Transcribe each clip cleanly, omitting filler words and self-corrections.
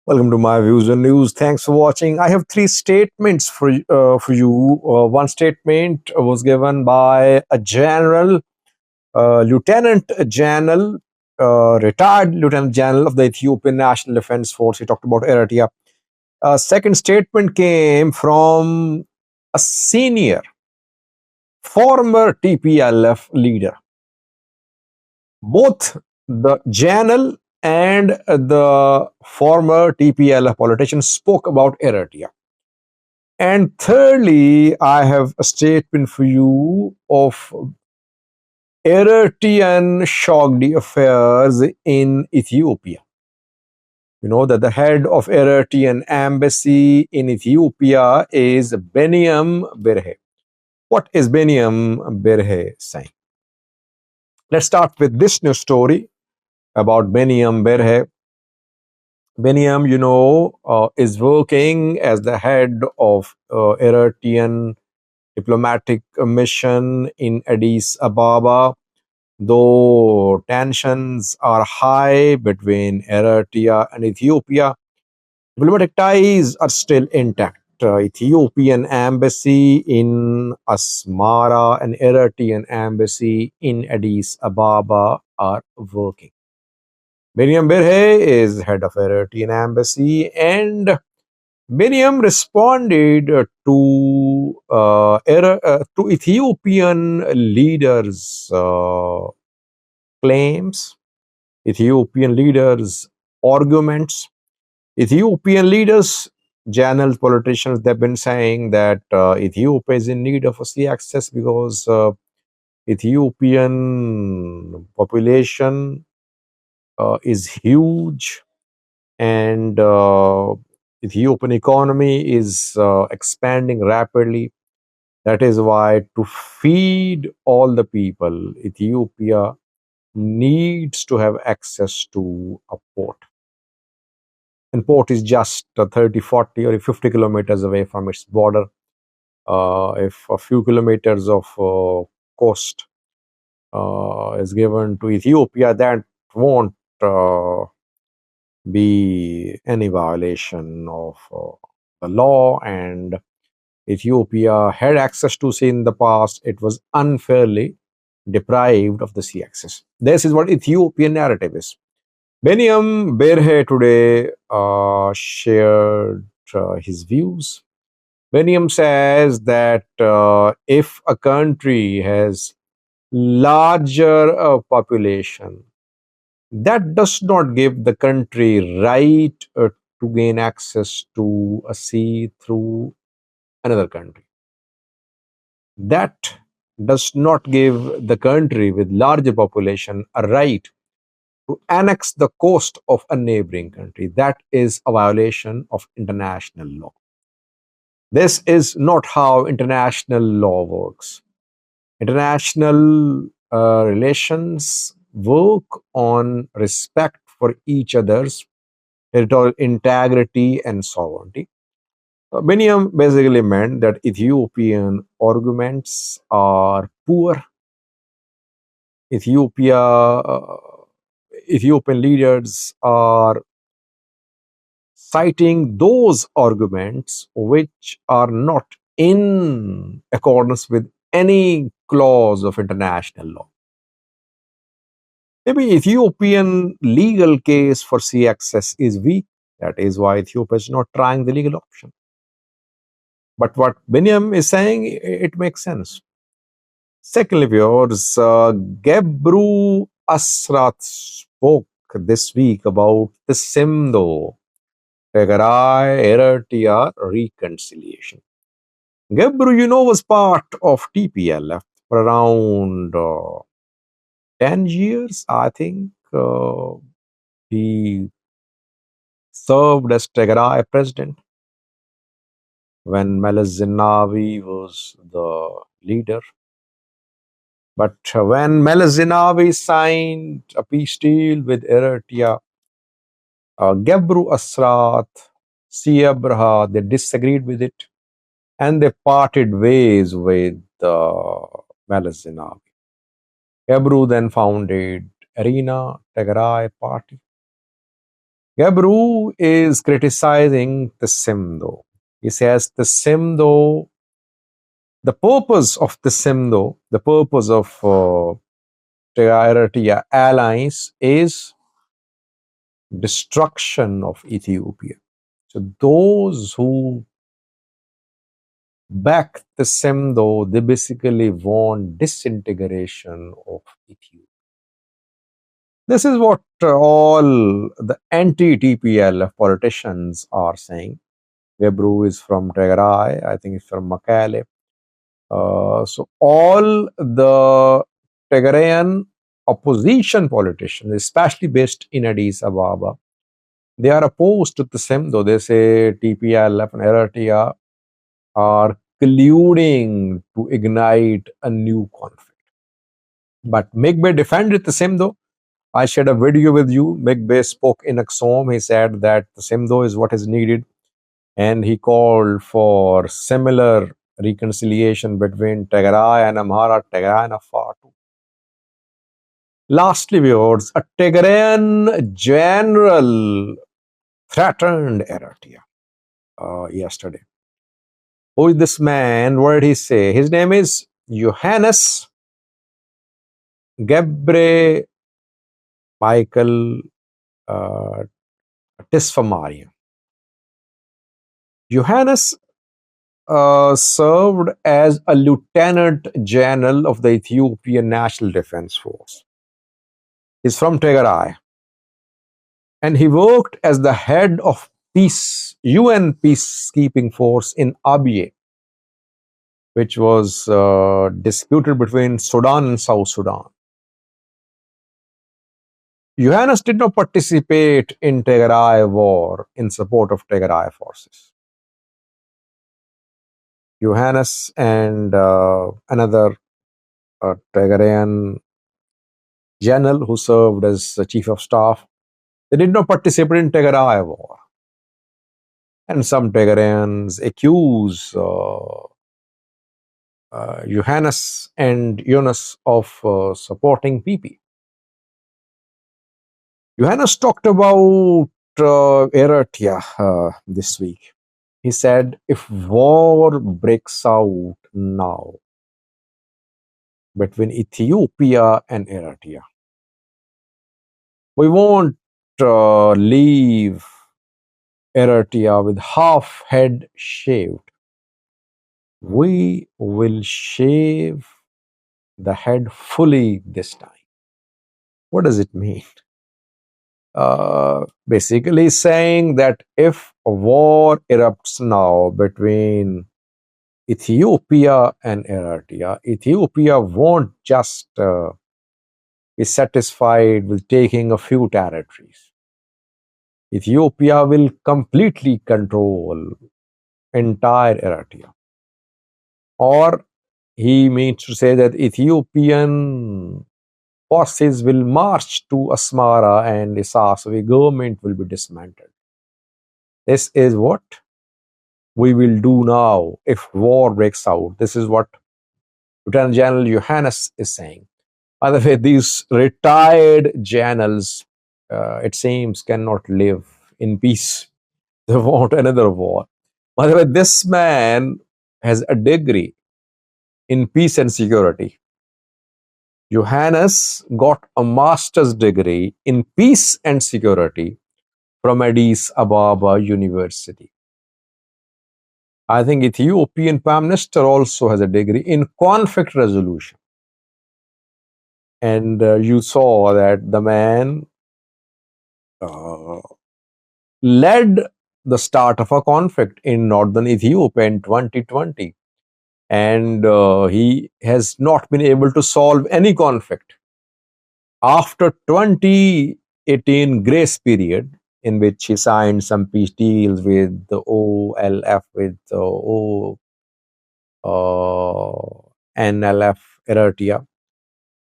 Welcome to my views and news. Thanks for watching. I have three statements for you. One statement was given by a general, lieutenant general, retired lieutenant general of the Ethiopian National Defense Force. He talked about Eritrea. Second statement came from a senior, former TPLF leader. Both the general and the former TPLF politician spoke about Eritrea. And thirdly, I have a statement for you of Eritrean shocked affairs in Ethiopia. You know that the head of Eritrean embassy in Ethiopia is Beniam Berhe. What is Beniam Berhe saying? Let's start with this news story about Beniam Berhe. Beniam, is working as the head of Eritrean diplomatic mission in Addis Ababa, though tensions are high between Eritrea and Ethiopia. Diplomatic ties are still intact. Ethiopian embassy in Asmara and Eritrean embassy in Addis Ababa are working. Miriam Berhe is head of Eritrean embassy, and Miriam responded to Ethiopian leaders' claims, Ethiopian leaders' arguments. Ethiopian leaders, general politicians, they've been saying that Ethiopia is in need of a sea access because Ethiopian population is huge, and Ethiopian economy is expanding rapidly. That is why, to feed all the people, Ethiopia needs to have access to a port. And port is just 30, 40, or 50 kilometers away from its border. If a few kilometers of coast is given to Ethiopia, that won't be any violation of the law, and Ethiopia had access to sea in the past. It was unfairly deprived of the sea access. This is what Ethiopian narrative is. Beniam Berhe today shared his views. Beniam says that if a country has larger population, that does not give the country right to gain access to a sea through another country. That does not give the country with larger population a right to annex the coast of a neighboring country. That is a violation of international law. This is not how international law works. International relations work on respect for each other's territorial integrity and sovereignty. Beniam basically meant that Ethiopian arguments are poor. Ethiopian leaders are citing those arguments which are not in accordance with any clause of international law. Maybe Ethiopian legal case for sea access is weak. That is why Ethiopia is not trying the legal option. But what Biniam is saying, it makes sense. Secondly, viewers, Gebre Asrat spoke this week about the Simdo Tigray Eritrea reconciliation. Gebre, was part of TPLF for around 10 years, I think. He served as Tigray president when Meles Zenawi was the leader. But when Meles Zenawi signed a peace deal with Eritrea, Gebre Asrat, Abraha, they disagreed with it, and they parted ways with Meles Zenawi. Gebre then founded Arena Tigray Party. Gebre is criticizing the Simdo. He says the Simdo, the purpose of the Simdo, the purpose of Eritrea alliance is destruction of Ethiopia. So those who back the Simdo, they basically want disintegration of Ethiopia. This is what all the anti-TPLF politicians are saying. Gebre is from Tigray, I think it's from Mekelle. So all the Tigrayan opposition politicians, especially based in Addis Ababa, they are opposed to the Simdo. They say TPLF and Eritrea are colluding to ignite a new conflict. But Migbe defended the Simdo. I shared a video with you. Migbe spoke in Aksum. He said that the Simdo is what is needed, and he called for similar reconciliation between Tigray and Amhara, Tigray and Afar too. Lastly, viewers, a Tigrayan general threatened Eritrea yesterday. Who is this man? What did he say? His name is Yohannes Gebre Michael Tisfamarian. Yohannes served as a lieutenant general of the Ethiopian National Defense Force. He's from Tigray. And he worked as the head of UN peacekeeping force in Abyei, which was disputed between Sudan and South Sudan. Yohannes did not participate in Tigray war in support of Tigray forces. Yohannes and another Tigrayan general who served as the chief of staff, they did not participate in Tigray war. And some Tigrayans accuse Yohannes and Yunus of supporting PP. Yohannes talked about Eritrea this week. He said, if war breaks out now between Ethiopia and Eritrea, we won't leave Eritrea with half head shaved. We will shave the head fully this time. What does it mean? Basically saying that if a war erupts now between Ethiopia and Eritrea, Ethiopia won't just be satisfied with taking a few territories. Ethiopia will completely control entire Eritrea. Or he means to say that Ethiopian forces will march to Asmara and Isasawi government will be dismantled. This is what we will do now if war breaks out. This is what Lieutenant General Yohannes is saying. By the way, these retired generals, it seems, cannot live in peace. They want another war. By the way, this man has a degree in peace and security. Yohannes got a master's degree in peace and security from Addis Ababa University. I think Ethiopian Prime Minister also has a degree in conflict resolution. And you saw that the man led the start of a conflict in northern Ethiopia in 2020. And he has not been able to solve any conflict. After 2018 grace period, in which he signed some peace deals with the OLF, with the NLF, Eritrea.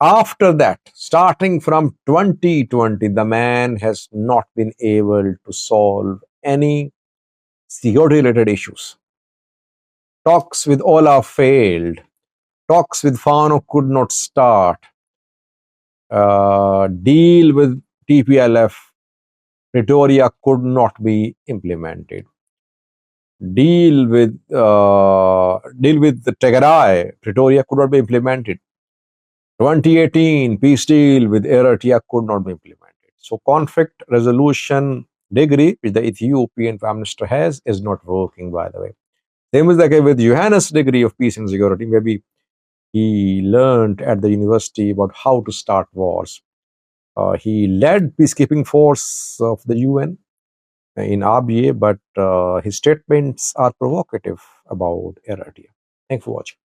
After that, starting from 2020, the man has not been able to solve any security-related issues. Talks with Ola failed. Talks with Fano could not start. Deal with TPLF Pretoria could not be implemented. Deal with the Tigray. Pretoria could not be implemented. 2018 peace deal with Eritrea could not be implemented. So conflict resolution degree which the Ethiopian Prime Minister has is not working, by the way. Same is the case with Yohannes degree of peace and security. Maybe he learned at the university about how to start wars. He led peacekeeping force of the UN in RBA, but his statements are provocative about Eritrea. Thanks for watching.